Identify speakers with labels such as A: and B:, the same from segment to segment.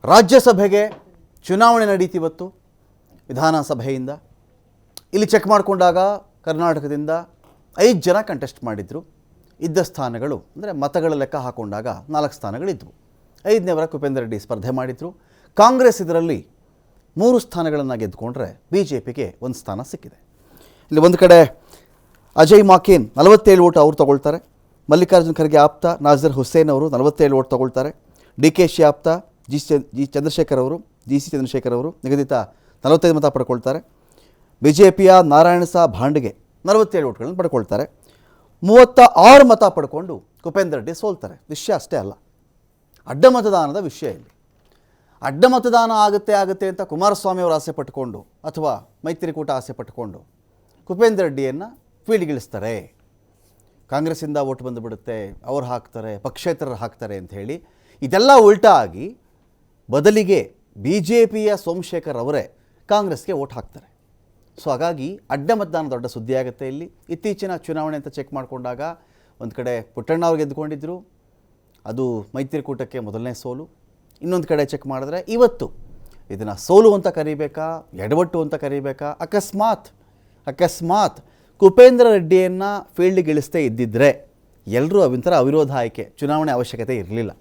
A: ರಾಜ್ಯಸಭೆಗೆ ಚುನಾವಣೆ ನಡೀತಿವತ್ತು ವಿಧಾನಸಭೆಯಿಂದ. ಇಲ್ಲಿ ಚೆಕ್ ಮಾಡಿಕೊಂಡಾಗ ಕರ್ನಾಟಕದಿಂದ 5 ಜನ ಕಂಟೆಸ್ಟ್ ಮಾಡಿದರು. ಇದ್ದ ಸ್ಥಾನಗಳು ಅಂದರೆ ಮತಗಳ ಲೆಕ್ಕ ಹಾಕೊಂಡಾಗ 4 ಸ್ಥಾನಗಳಿದ್ವು. 5ನೇವರ ಕುಪೇಂದ್ರ ರೆಡ್ಡಿ ಸ್ಪರ್ಧೆ ಮಾಡಿದರು. ಕಾಂಗ್ರೆಸ್ ಇದರಲ್ಲಿ 3 ಸ್ಥಾನಗಳನ್ನು ಗೆದ್ದುಕೊಂಡ್ರೆ BJPಗೆ 1 ಸ್ಥಾನ ಸಿಕ್ಕಿದೆ. ಇಲ್ಲಿ ಒಂದು ಕಡೆ ಅಜಯ್ ಮಾಕೇನ್ 47 ವೋಟ್ ಅವರು ತಗೊಳ್ತಾರೆ. ಮಲ್ಲಿಕಾರ್ಜುನ್ ಖರ್ಗೆ ಆಪ್ತ ನಾಜರ್ ಹುಸೇನ್ ಅವರು 47 ವೋಟ್ ತಗೊಳ್ತಾರೆ. DKಶಿ ಆಪ್ತ ಸಿ ಚಂದ್ರಶೇಖರ್ ಅವರು ನಿಗದಿತ 45 ಮತ ಪಡ್ಕೊಳ್ತಾರೆ. BJPಯ ನಾರಾಯಣ ಸಾ ಭಾಂಡ್ಗೆ 47 ವೋಟ್ಗಳನ್ನು ಪಡ್ಕೊಳ್ತಾರೆ. 36 ಮತ ಪಡ್ಕೊಂಡು ಕುಪೇಂದ್ರ ರೆಡ್ಡಿ ಸೋಲ್ತಾರೆ. ವಿಷಯ ಅಷ್ಟೇ ಅಲ್ಲ, ಅಡ್ಡ ಮತದಾನದ ವಿಷಯ ಇಲ್ಲಿ. ಅಡ್ಡ ಮತದಾನ ಆಗುತ್ತೆ ಅಂತ ಕುಮಾರಸ್ವಾಮಿ ಅವರು ಆಸೆ ಪಟ್ಟುಕೊಂಡು ಅಥವಾ ಮೈತ್ರಿಕೂಟ ಆಸೆ ಪಟ್ಟುಕೊಂಡು ಕುಪೇಂದ್ರ ರೆಡ್ಡಿಯನ್ನು ಫೀಲ್ಡ್ಗಿಳಿಸ್ತಾರೆ. ಕಾಂಗ್ರೆಸ್ಸಿಂದ ವೋಟ್ ಬಂದುಬಿಡುತ್ತೆ, ಅವ್ರು ಹಾಕ್ತಾರೆ, ಪಕ್ಷೇತರರು ಹಾಕ್ತಾರೆ ಅಂತ ಹೇಳಿ ಇದೆಲ್ಲ ಉಲ್ಟಾ ಆಗಿ ಬದಲಿಗೆ BJPಯ ಸೋಮಶೇಖರ್ ಅವರೇ ಕಾಂಗ್ರೆಸ್ಗೆ ವೋಟ್ ಹಾಕ್ತಾರೆ. ಸೊ ಹಾಗಾಗಿ ಅಡ್ಡ ಮತದಾನ ದೊಡ್ಡ ಸುದ್ದಿ ಆಗುತ್ತೆ ಇಲ್ಲಿ. ಇತ್ತೀಚಿನ ಚುನಾವಣೆ ಅಂತ ಚೆಕ್ ಮಾಡಿಕೊಂಡಾಗ ಒಂದು ಕಡೆ ಪುಟ್ಟಣ್ಣ ಅವ್ರು ಗೆದ್ದುಕೊಂಡಿದ್ದರು, ಅದು ಮೈತ್ರಿಕೂಟಕ್ಕೆ ಮೊದಲನೇ ಸೋಲು. ಇನ್ನೊಂದು ಕಡೆ ಚೆಕ್ ಮಾಡಿದ್ರೆ ಇವತ್ತು ಇದನ್ನು ಸೋಲು ಅಂತ ಕರಿಬೇಕಾ, ಎಡವಟ್ಟು ಅಂತ ಕರಿಬೇಕಾ, ಅಕಸ್ಮಾತ್ ಕುಪೇಂದ್ರ ರೆಡ್ಡಿಯನ್ನು ಫೀಲ್ಡಿಗೆ ಇಳಿಸ್ತೇ ಇದ್ದಿದ್ದರೆ ಎಲ್ಲರೂ ಅವಿಂತರ ಅವಿರೋಧ ಆಯ್ಕೆ, ಚುನಾವಣೆ ಅವಶ್ಯಕತೆ ಇರಲಿಲ್ಲ,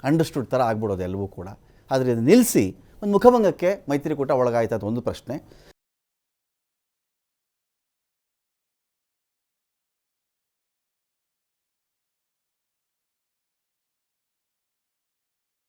A: ಅಂಡರ್ಸ್ಟುಡ್ ಥರ ಆಗ್ಬಿಡೋದು ಎಲ್ಲವೂ ಕೂಡ. ಆದರೆ ಇದು ನಿಲ್ಲಿಸಿ ಒಂದು ಮುಖಭಂಗಕ್ಕೆ ಮೈತ್ರಿಕೂಟ ಒಳಗಾಯ್ತು ಅಂತ ಒಂದು ಪ್ರಶ್ನೆ.